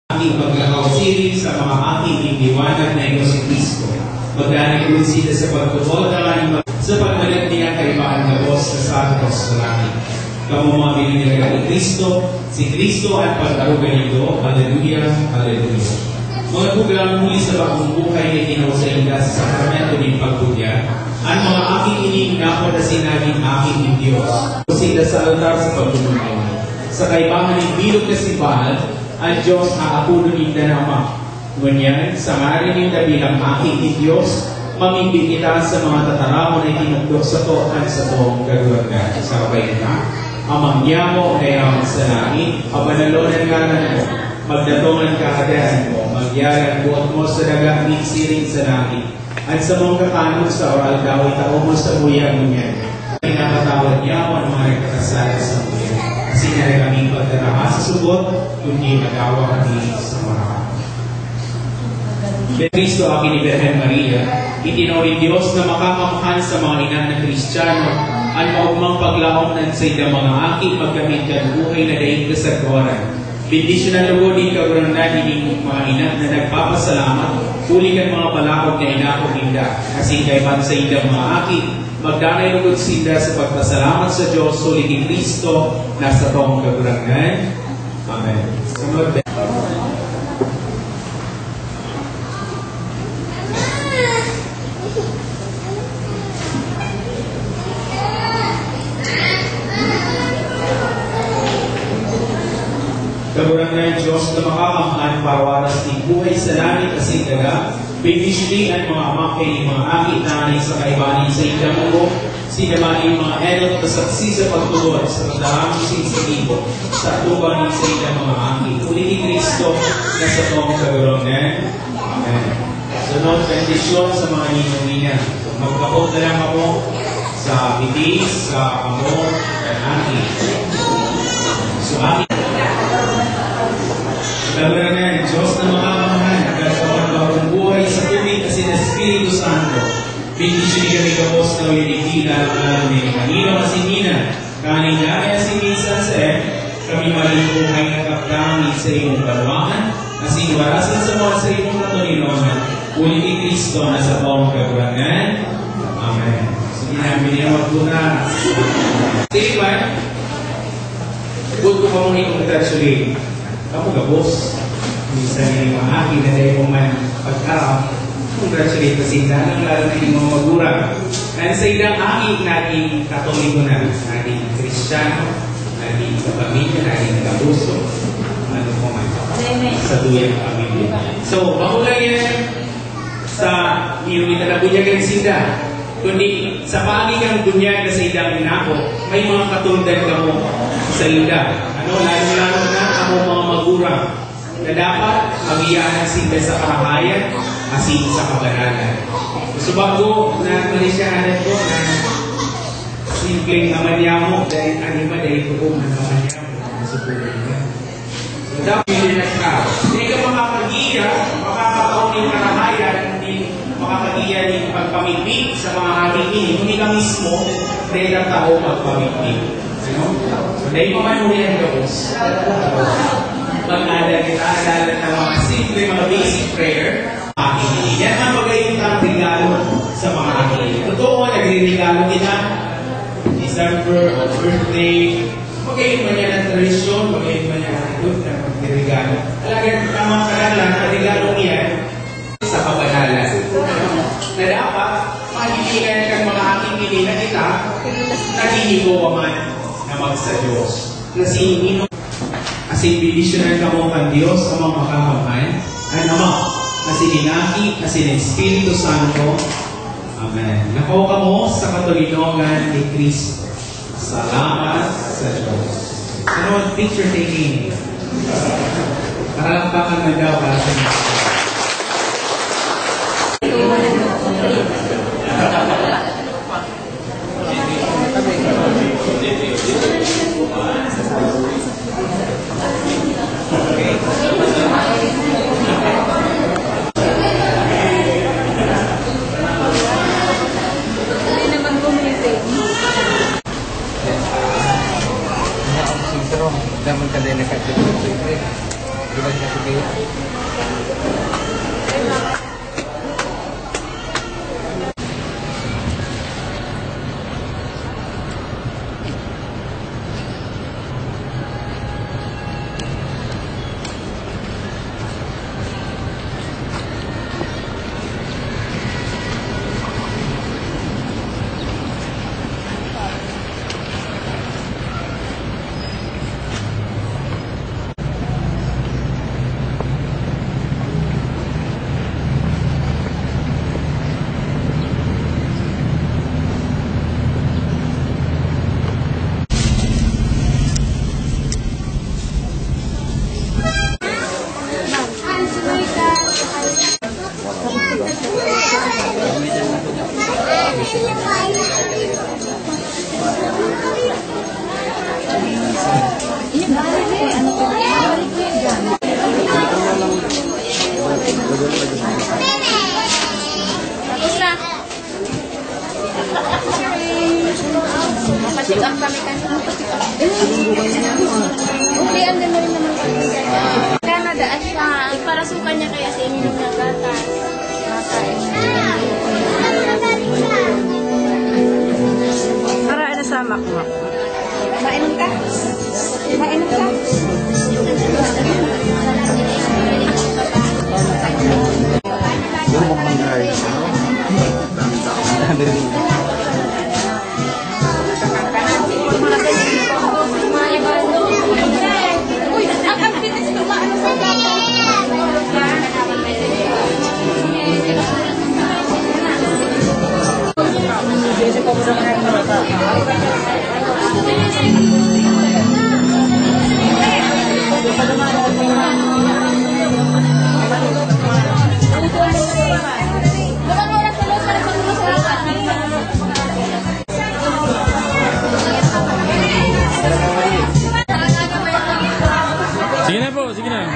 aking pagkakausiling sa mga aking iniwanag na ito si Kristo. Magdanikulod sila sa pagtutol na sa pagmalag niya kaibaan na Diyos na santos sa langit. Kamu mga biniligan ni Kristo, si Kristo ang pag-arugan nito. Hallelujah, Hallelujah. Mga tugang muli sa bagong buhay na ginawa sa inyo sa sakramento ng pagbudya, ang mga aking iniinako na sinabing aking ng Diyos. Sila sa altar sa pagtutulungan. Sa kaibangan ng bilog na simbahan, ang Diyos aapuno ng danama. Ngunyan, sa ngarin ng bilang aking ng Diyos, mamimbi kita sa mga tataramo na itinugdok sa to at sa toong gagawin. Sa kabayan na, amang niya mo ay ang sa langit, kabanalonan ka na mo, magdatongan ka kadahan mo, magyaran buot mo sa dagaming siring sa langit, at sa mong kakanong sa oral daw, itao mo sa buyang niya. Pinakatawad niya mo ang mga nagkakasala sa buya. Kasi na kaming pagdarama sa sugot, kundi magawa kami sa mga. Kristo akin ni Birhen Maria, itinaw ni Diyos na makakamhan sa mga ina ng Kristiyano ang maugmang paglaong ng sa ida mga aking magkamit ka buhay na daing kasagwaran. Bendisyon ang lugo din kagulang na dining mga ina na nagpapasalamat, uli kang mga palakog na ina o hinda, kasi kaiban sa ida mga aking magdanay lugod sinda sa pagpasalamat sa Diyos, uli ni Kristo, nasa toong kagulangan. Amen. Sunod. Kagulangan ng Diyos na makakamhan para waras ni buhay sa langit kasi daga, bibisili ang mga amake ni mga akit nanay sa kaibanin sa indamugo, sinamanin mga elot na saksi sa pagtulot sa pagdaraming sinsitibo sa tubanin sa indang mga akit. Uli ni Kristo na sa toong kagulangan. Amen. Sunod, bendisyon sa mga ninong-ina. Magkapot na lang ako sa bitis, sa amor, at akit. So, akit. Kagulangan, Diyos na makakamhan, nagkakaroon bagong buhay sa tubig kasi na Espiritu Santo. Bendisyon ni kami kapos na ulinikila ang ni kanino masinina, kanin na si minsan sa kami malibuhay na kapdangin sa iyong kalwahan, kasi warasan sa mga sa iyong katulinohan, ulit ni Kristo na sa taong kagulangan. Amen. Sige namin niya magpuna. Sige ba? Good ko pa mong i-congratulate. Kamu gabos. Minsan yung mga akin na dahil mo man pagkarap, congratulate na sila ng lalo na yung mga magurang. Kaya sa ilang aking naging katoliko na, naging Kristiyano, naging kapamilya, naging kabuso, ano po man, sa tuyang pamilya. So, makulang yan sa iyong itanabunyagan sila. Kundi sa pagiging bunyag na sa ilang inako, may mga katundan ka mo sa ila. Lalo-lalo na ako mga magurang na dapat magiyaan sila sa karahayan asin sa kabanalan. So bago na manisyahanan ko na simpleng amanyamo dahil anima dahil ko ng amanyamo na subukan ka. So dapat yun na ka. Hindi ka makakagiya, makakataon ng karahayan, hindi makakagiya ng pagpamigpig sa mga ating ini. Hindi ka mismo dahil ang tao magpamigpig. So, dahil mo man uli ang Diyos, mag-alala kita, alala ng mga simple, mga basic prayer, aking yan ang magayong ang regalo sa mga aking. Totoo, nagre-regalo kita, December, o birthday, magayong man yan ang tradisyon, magayong man yan ang good na magre-regalo. Talagang tamang kalalang na regalong yan sa kabanalan. Na dapat, mahiligan kang mga aking pinila kita, nagihigo man sa Diyos. Kasi asin bidisyonan ka mo ang Diyos ang mga makakamay, ang Ama, kasi ninaki, kasi ng Espiritu Santo. Amen. Nakaw ka mo sa katulinogan ni Kristo. Salamat sa Diyos. Ano, picture taking. Paralakpakan na daw para sa Diyos. Daman ka din nakatulog sa ito. Diba siya sabihin? Patik ang kami kanina. Ulian din na rin naman kami. Canada at siya, iparasukan niya kaya sa inyo ng gatas. Para ano sa makmak? Mainom ka? Mainom ka? Sige na po, sige na.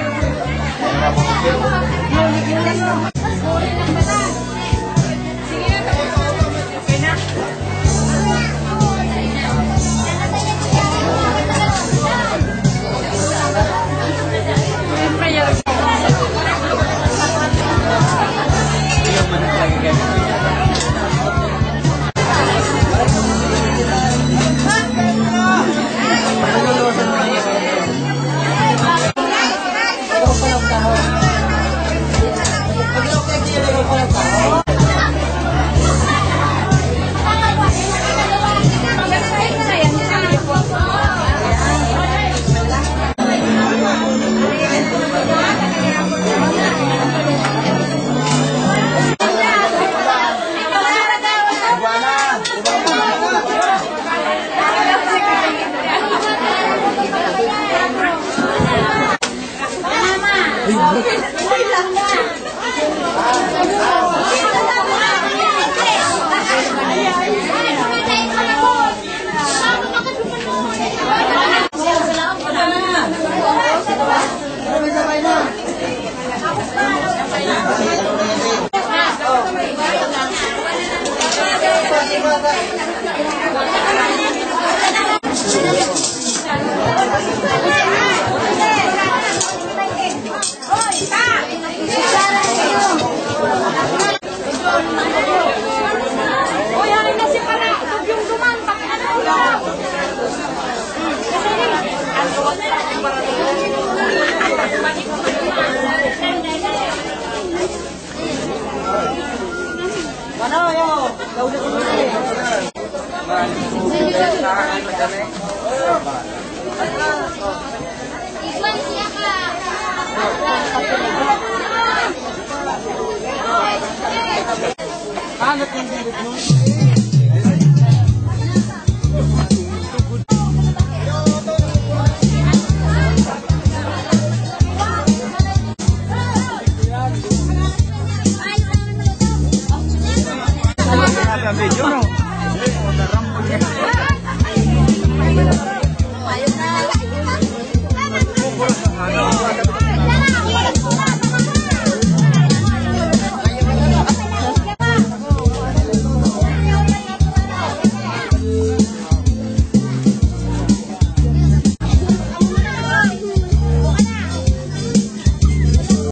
Hangat yung bilit mo.